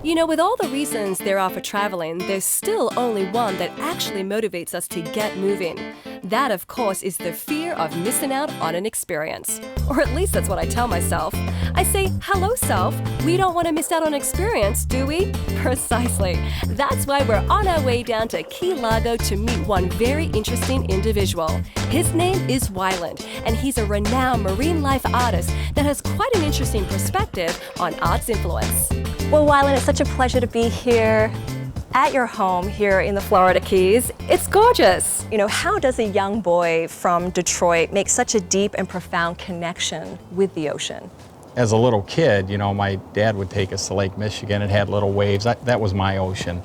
You know, with all the reasons there are for traveling, there's still only one that actually motivates us to get moving. That, of course, is the fear of missing out on an experience. Or at least that's what I tell myself. I say, hello, self. We don't want to miss out on experience, do we? Precisely. That's why we're on our way down to Key Largo to meet one very interesting individual. His name is Wyland, and he's a renowned marine life artist that has quite an interesting perspective on art's influence. Well, Wyland, it's such a pleasure to be here at your home here in the Florida Keys. It's gorgeous. You know, how does a young boy from Detroit make such a deep and profound connection with the ocean? As a little kid, you know, my dad would take us to Lake Michigan. It had little waves. That was my ocean.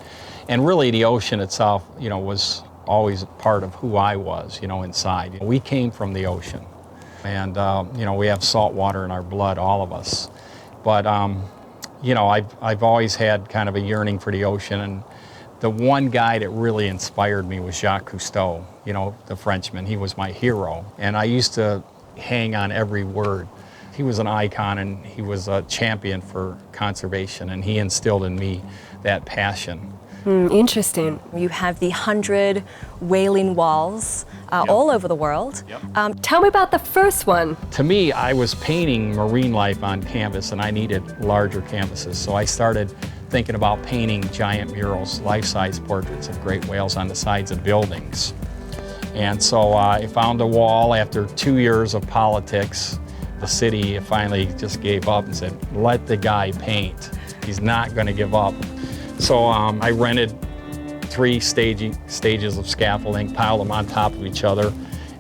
And really the ocean itself, you know, was always part of who I was, you know, inside. We came from the ocean. And, you know, we have salt water in our blood, all of us. But, you know, I've always had kind of a yearning for the ocean, and the one guy that really inspired me was Jacques Cousteau, you know, the Frenchman. He was my hero, and I used to hang on every word. He was an icon, and he was a champion for conservation, and he instilled in me that passion. Interesting. You have the 100 whaling walls all over the world. Yep. Tell me about the first one. To me, I was painting marine life on canvas, and I needed larger canvases, so I started thinking about painting giant murals, life-size portraits of great whales on the sides of buildings. And so I found a wall after 2 years of politics. The city finally just gave up and said, let the guy paint. He's not going to give up. So I rented 3 stages of scaffolding, piled them on top of each other,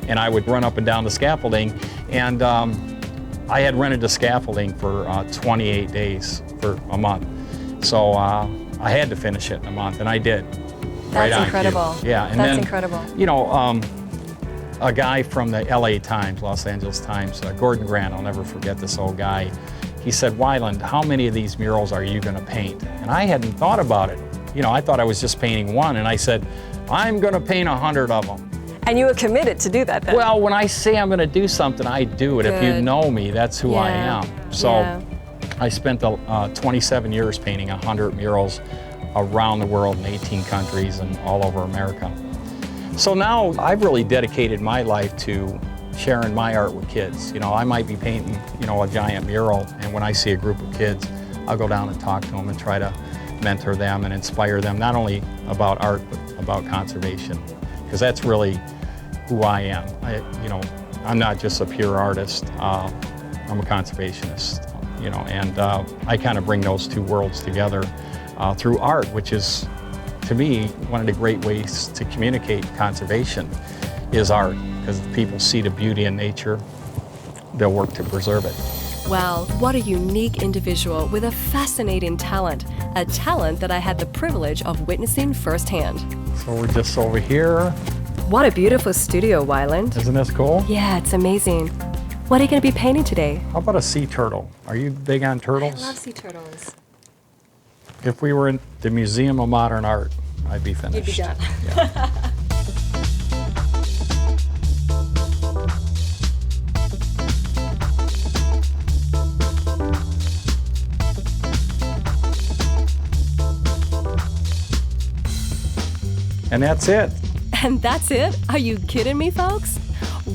and I would run up and down the scaffolding. And I had rented the scaffolding for 28 days for a month. So I had to finish it in a month, and I did. That's incredible. Yeah, and that's then, incredible. You know, a guy from the LA Times, Los Angeles Times, Gordon Grant, I'll never forget this old guy. He said, Wyland, how many of these murals are you going to paint? And I hadn't thought about it. You know, I thought I was just painting one, and I said, I'm going to paint 100 of them. And you were committed to do that then? Well, when I say I'm going to do something, I do it. Good. If you know me, that's who I am. So Yeah. I spent 27 years painting 100 murals around the world in 18 countries and all over America. So now I've really dedicated my life to sharing my art with kids. You know, I might be painting, you know, a giant mural, and when I see a group of kids, I'll go down and talk to them and try to mentor them and inspire them, not only about art, but about conservation, because that's really who I am. You know, I'm not just a pure artist, I'm a conservationist, you know, and I kind of bring those two worlds together through art, which is, to me, one of the great ways to communicate conservation is art, because if people see the beauty in nature, they'll work to preserve it. Wow, what a unique individual with a fascinating talent. A talent that I had the privilege of witnessing firsthand. So we're just over here. What a beautiful studio, Wyland. Isn't this cool? Yeah, it's amazing. What are you going to be painting today? How about a sea turtle? Are you big on turtles? I love sea turtles. If we were in the Museum of Modern Art, I'd be finished. You'd be done. Yeah. And that's it. And that's it? Are you kidding me, folks?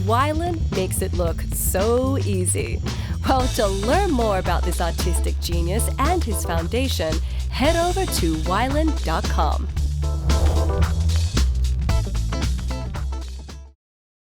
Wyland makes it look so easy. Well, to learn more about this artistic genius and his foundation, head over to wyland.com.